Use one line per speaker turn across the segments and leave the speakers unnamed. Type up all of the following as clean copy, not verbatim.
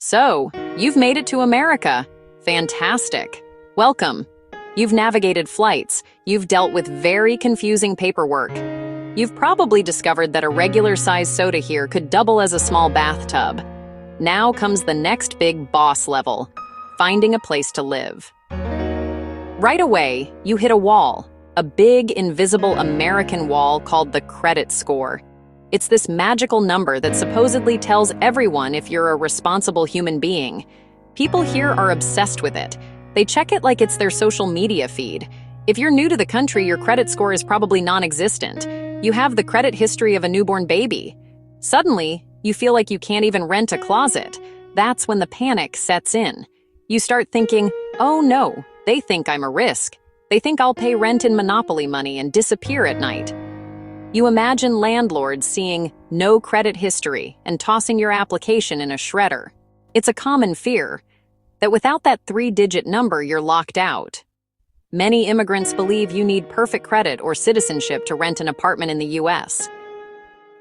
So, you've made it to America. Fantastic. Welcome. You've navigated flights. You've dealt with very confusing paperwork. You've probably discovered that a regular-sized soda here could double as a small bathtub. Now comes the next big boss level, finding a place to live. Right away, you hit a wall, a big, invisible American wall called the credit score. It's this magical number that supposedly tells everyone if you're a responsible human being. People here are obsessed with it. They check it like it's their social media feed. If you're new to the country, your credit score is probably non-existent. You have the credit history of a newborn baby. Suddenly, you feel like you can't even rent a closet. That's when the panic sets in. You start thinking, oh no, they think I'm a risk. They think I'll pay rent in Monopoly money and disappear at night. You imagine landlords seeing no credit history and tossing your application in a shredder. It's a common fear that without that 3-digit number, you're locked out. Many immigrants believe you need perfect credit or citizenship to rent an apartment in the US.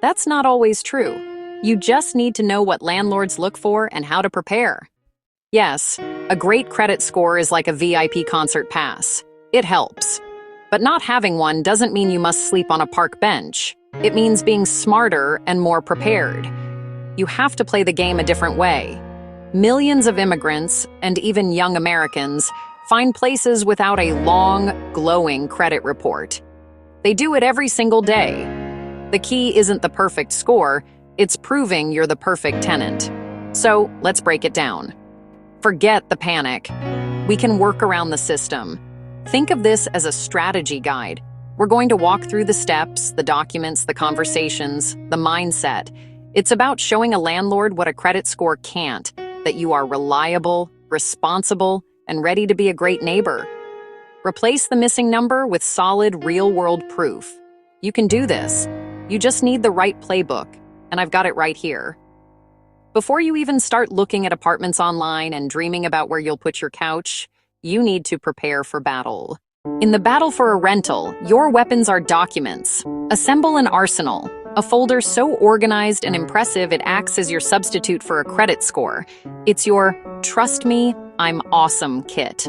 That's not always true. You just need to know what landlords look for and how to prepare. Yes, a great credit score is like a VIP concert pass. It helps. But not having one doesn't mean you must sleep on a park bench. It means being smarter and more prepared. You have to play the game a different way. Millions of immigrants, and even young Americans, find places without a long, glowing credit report. They do it every single day. The key isn't the perfect score, it's proving you're the perfect tenant. So, let's break it down. Forget the panic. We can work around the system. Think of this as a strategy guide. We're going to walk through the steps, the documents, the conversations, the mindset. It's about showing a landlord what a credit score can't, that you are reliable, responsible, and ready to be a great neighbor. Replace the missing number with solid, real-world proof. You can do this. You just need the right playbook, and I've got it right here. Before you even start looking at apartments online and dreaming about where you'll put your couch, you need to prepare for battle. In the battle for a rental, your weapons are documents. Assemble an arsenal, a folder so organized and impressive it acts as your substitute for a credit score. It's your "Trust me, I'm awesome" kit.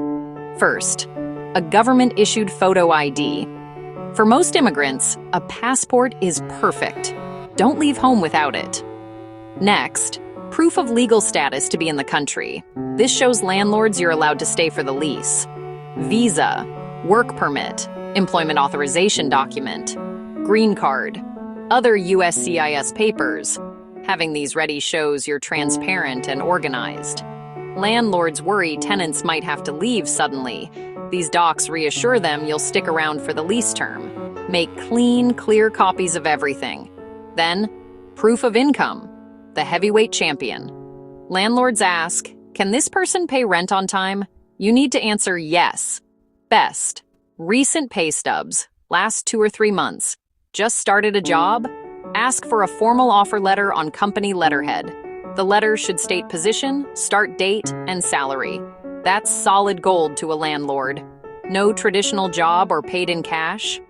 First, a government-issued photo ID. For most immigrants, a passport is perfect. Don't leave home without it. Next, proof of legal status to be in the country. This shows landlords you're allowed to stay for the lease. Visa, work permit, employment authorization document, green card, other USCIS papers. Having these ready shows you're transparent and organized. Landlords worry tenants might have to leave suddenly. These docs reassure them you'll stick around for the lease term. Make clean, clear copies of everything. Then, proof of income. The heavyweight champion. Landlords ask, can this person pay rent on time? You need to answer yes. Best. Recent pay stubs. Last 2 or 3 months. Just started a job? Ask for a formal offer letter on company letterhead. The letter should state position, start date, and salary. That's solid gold to a landlord. No traditional job or paid in cash?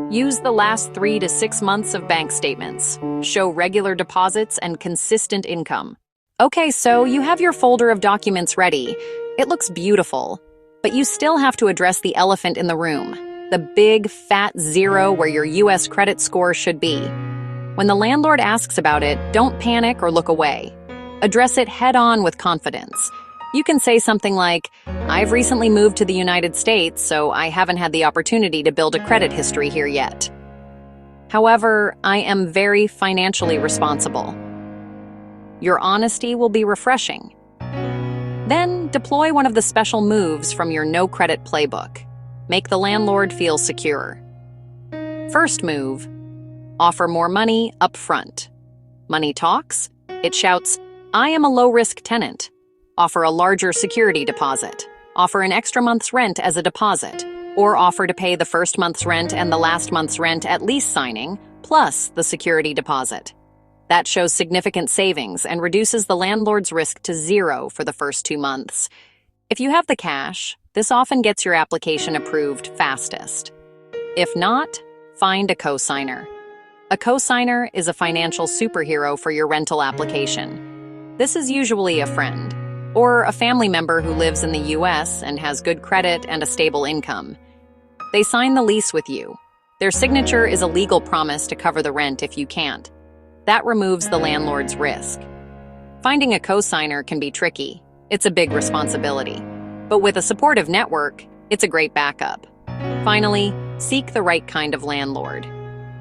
Use the last 3 to 6 months of bank statements. Show regular deposits and consistent income. Okay, so you have your folder of documents ready. It looks beautiful, but you still have to address the elephant in the room, the big, fat zero where your US credit score should be. When the landlord asks about it, don't panic or look away. Address it head-on with confidence. You can say something like, I've recently moved to the United States, so I haven't had the opportunity to build a credit history here yet. However, I am very financially responsible. Your honesty will be refreshing. Then, deploy one of the special moves from your no-credit playbook. Make the landlord feel secure. First move, offer more money up front. Money talks. It shouts, I am a low-risk tenant. Offer a larger security deposit. Offer an extra month's rent as a deposit. Or offer to pay the first month's rent and the last month's rent at lease signing, plus the security deposit. That shows significant savings and reduces the landlord's risk to 0 for the first 2 months. If you have the cash, this often gets your application approved fastest. If not, find a cosigner. A cosigner is a financial superhero for your rental application. This is usually a friend, or a family member who lives in the US and has good credit and a stable income. They sign the lease with you. Their signature is a legal promise to cover the rent if you can't. That removes the landlord's risk. Finding a co-signer can be tricky. It's a big responsibility. But with a supportive network, it's a great backup. Finally, seek the right kind of landlord.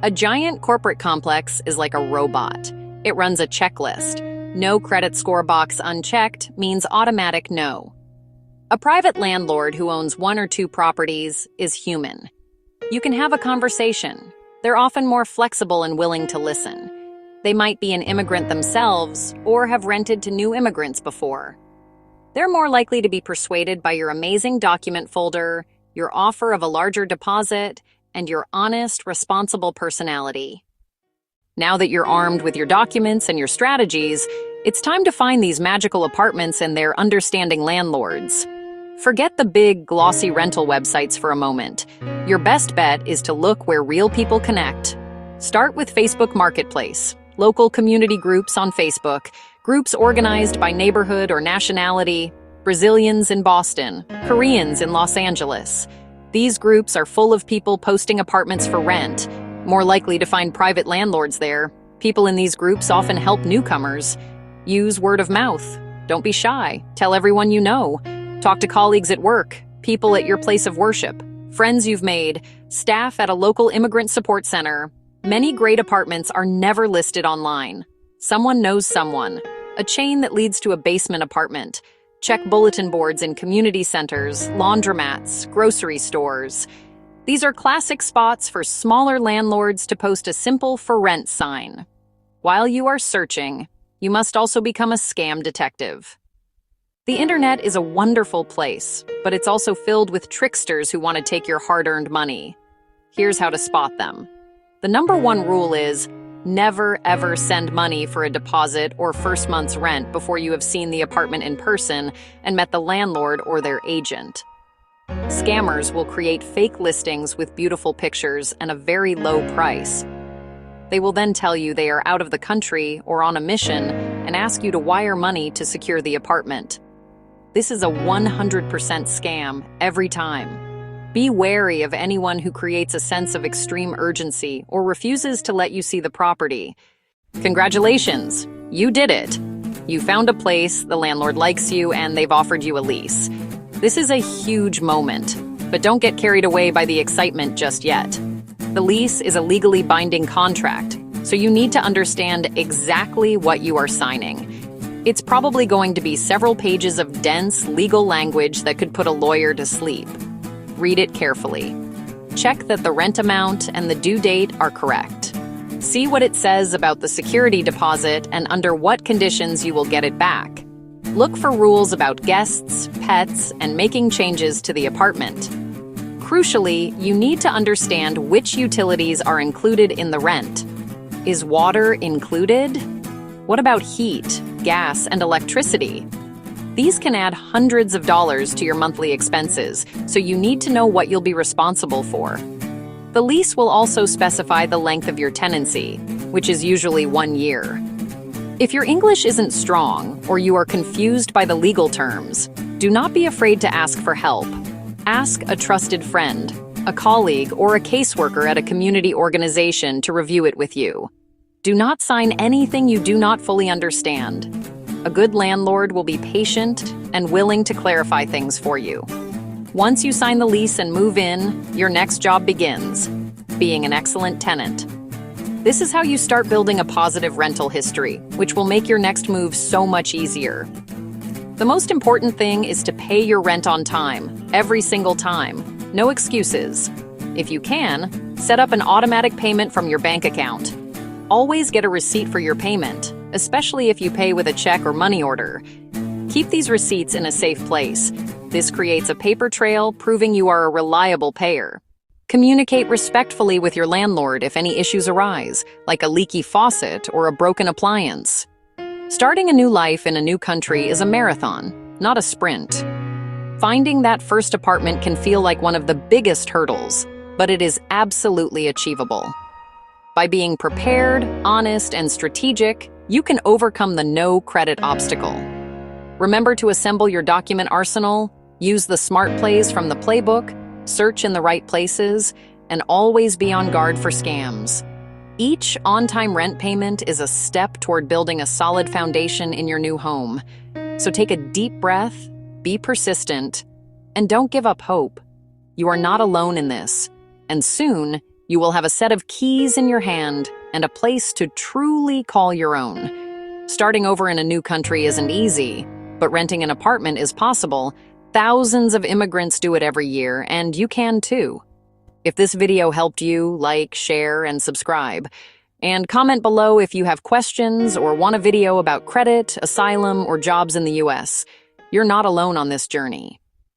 A giant corporate complex is like a robot. It runs a checklist. No credit score box unchecked means automatic no. A private landlord who owns 1 or 2 properties is human. You can have a conversation. They're often more flexible and willing to listen. They might be an immigrant themselves or have rented to new immigrants before. They're more likely to be persuaded by your amazing document folder, your offer of a larger deposit, and your honest, responsible personality. Now that you're armed with your documents and your strategies, it's time to find these magical apartments and their understanding landlords. Forget the big, glossy rental websites for a moment. Your best bet is to look where real people connect. Start with Facebook Marketplace, local community groups on Facebook, groups organized by neighborhood or nationality, Brazilians in Boston, Koreans in Los Angeles. These groups are full of people posting apartments for rent. More likely to find private landlords there. People in these groups often help newcomers. Use word of mouth. Don't be shy. Tell everyone you know. Talk to colleagues at work, people at your place of worship, friends you've made, staff at a local immigrant support center. Many great apartments are never listed online. Someone knows someone. A chain that leads to a basement apartment. Check bulletin boards in community centers, laundromats, grocery stores. These are classic spots for smaller landlords to post a simple for rent sign. While you are searching, you must also become a scam detective. The internet is a wonderful place, but it's also filled with tricksters who want to take your hard-earned money. Here's how to spot them. The number 1 rule is never ever send money for a deposit or first month's rent before you have seen the apartment in person and met the landlord or their agent. Scammers will create fake listings with beautiful pictures and a very low price. They will then tell you they are out of the country or on a mission and ask you to wire money to secure the apartment. This is a 100% scam every time. Be wary of anyone who creates a sense of extreme urgency or refuses to let you see the property. Congratulations, you did it. You found a place, the landlord likes you, and they've offered you a lease. This is a huge moment, but don't get carried away by the excitement just yet. The lease is a legally binding contract, so you need to understand exactly what you are signing. It's probably going to be several pages of dense legal language that could put a lawyer to sleep. Read it carefully. Check that the rent amount and the due date are correct. See what it says about the security deposit and under what conditions you will get it back. Look for rules about guests, pets, and making changes to the apartment. Crucially, you need to understand which utilities are included in the rent. Is water included? What about heat, gas, and electricity? These can add hundreds of dollars to your monthly expenses, so you need to know what you'll be responsible for. The lease will also specify the length of your tenancy, which is usually 1 year. If your English isn't strong or you are confused by the legal terms, do not be afraid to ask for help. Ask a trusted friend, a colleague, or a caseworker at a community organization to review it with you. Do not sign anything you do not fully understand. A good landlord will be patient and willing to clarify things for you. Once you sign the lease and move in, your next job begins, being an excellent tenant. This is how you start building a positive rental history, which will make your next move so much easier. The most important thing is to pay your rent on time, every single time. No excuses. If you can, set up an automatic payment from your bank account. Always get a receipt for your payment, especially if you pay with a check or money order. Keep these receipts in a safe place. This creates a paper trail proving you are a reliable payer. Communicate respectfully with your landlord if any issues arise, like a leaky faucet or a broken appliance. Starting a new life in a new country is a marathon, not a sprint. Finding that first apartment can feel like one of the biggest hurdles, but it is absolutely achievable. By being prepared, honest, and strategic, you can overcome the no credit obstacle. Remember to assemble your document arsenal, use the smart plays from the playbook, search in the right places, and always be on guard for scams. Each on-time rent payment is a step toward building a solid foundation in your new home. So take a deep breath, be persistent, and don't give up hope. You are not alone in this, and soon you will have a set of keys in your hand and a place to truly call your own. Starting over in a new country isn't easy, but renting an apartment is possible. Thousands of immigrants do it every year, and you can too. If this video helped you, like, share, and subscribe. And comment below if you have questions or want a video about credit, asylum, or jobs in the US. You're not alone on this journey.